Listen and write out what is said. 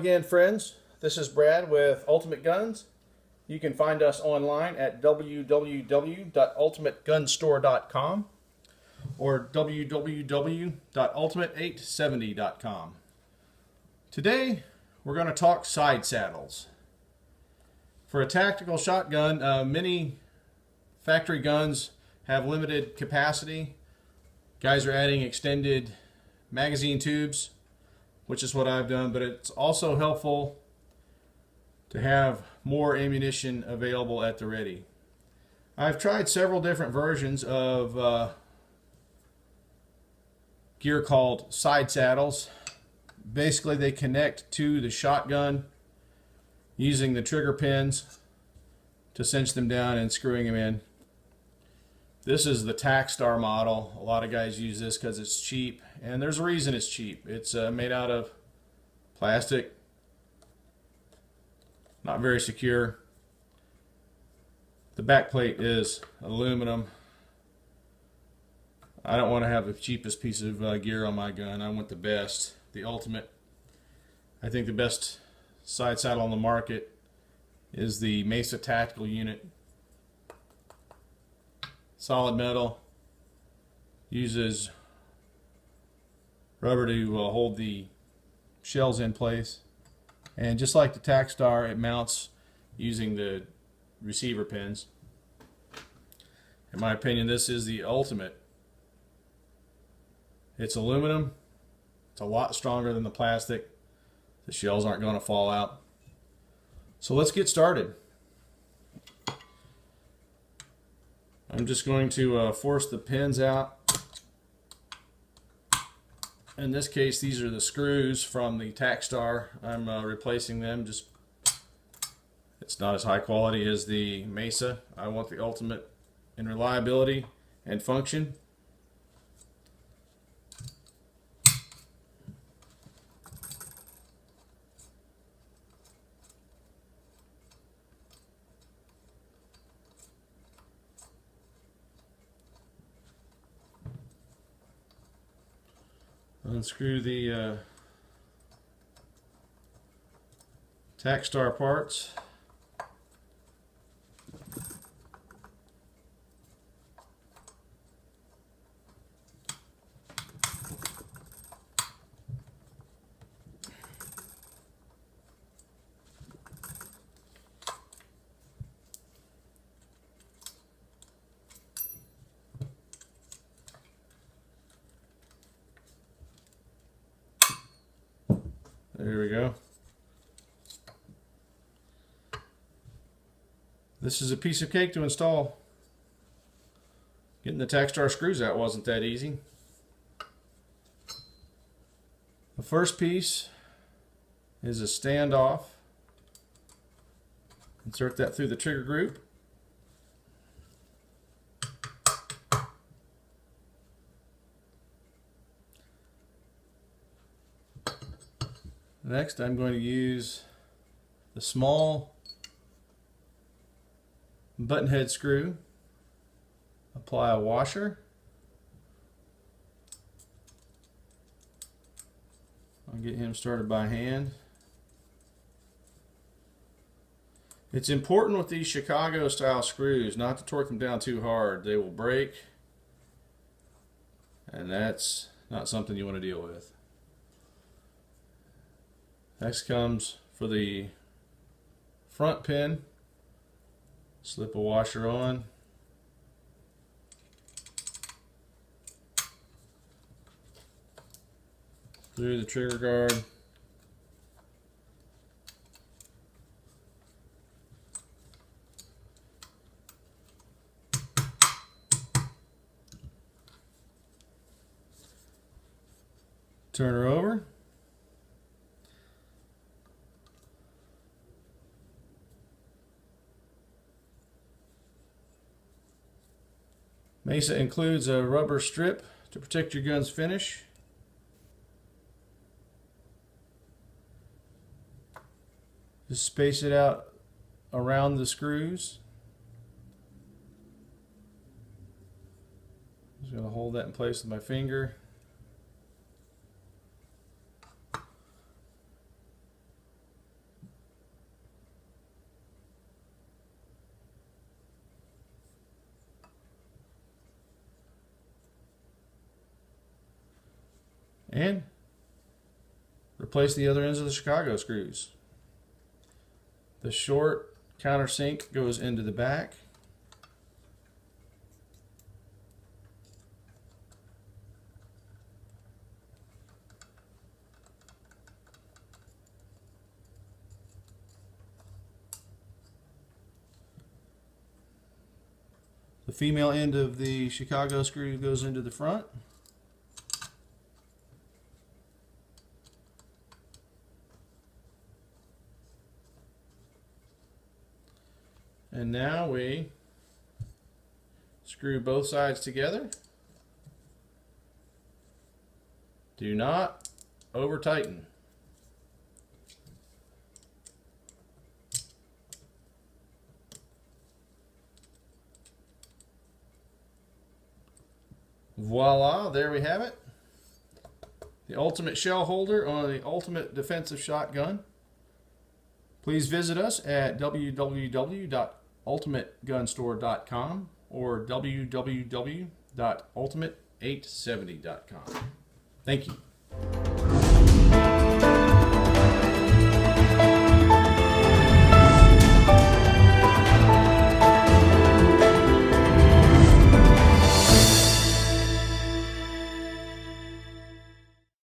again, friends. This is Brad with Ultimate Guns. You can find us online at www.ultimategunstore.com or www.ultimate870.com. Today, we're going to talk side saddles. For a tactical shotgun, many factory guns have limited capacity. Guys are adding extended magazine tubes, which is what I've done, but it's also helpful to have more ammunition available at the ready. I've tried several different versions of gear called side saddles. Basically, they connect to the shotgun using the trigger pins to cinch them down and screwing them in. This is the Tacstar model. A lot of guys use this because it's cheap, and there's a reason it's cheap. It's made out of plastic, not very secure. The back plate is aluminum. I don't want to have the cheapest piece of gear on my gun. I want the best, the ultimate. I think the best side saddle on the market is the Mesa tactical unit. Solid metal, uses rubber to hold the shells in place, and just like the Tacstar, it mounts using the receiver pins. In my opinion, this is the ultimate. It's aluminum. It's a lot stronger than the plastic. The shells aren't going to fall out. So let's get started. I'm just going to force the pins out. In this case, these are the screws from the Tacstar. I'm replacing them. It's not as high quality as the Mesa. I want the ultimate in reliability and function. Unscrew the Tacstar parts. There we go. This is a piece of cake to install. Getting the Tacstar screws out wasn't that easy. The first piece is a standoff. Insert that through the trigger group. Next, I'm going to use the small button head screw, apply a washer. I'll get him started by hand. It's important with these Chicago style screws not to torque them down too hard. They will break, and that's not something you want to deal with. Next comes for the front pin. Slip a washer on. Through the trigger guard. Turn her over. Mesa includes a rubber strip to protect your gun's finish. Just space it out around the screws. Just going to hold that in place with my finger. and replace the other ends of the Chicago screws. The short countersink goes into the back. The female end of the Chicago screw goes into the front. And now we screw both sides together. Do not over tighten. Voila, there we have it. The ultimate shell holder on the ultimate defensive shotgun. Please visit us at www.ultimategunstore.com or www.ultimate870.com. Thank you.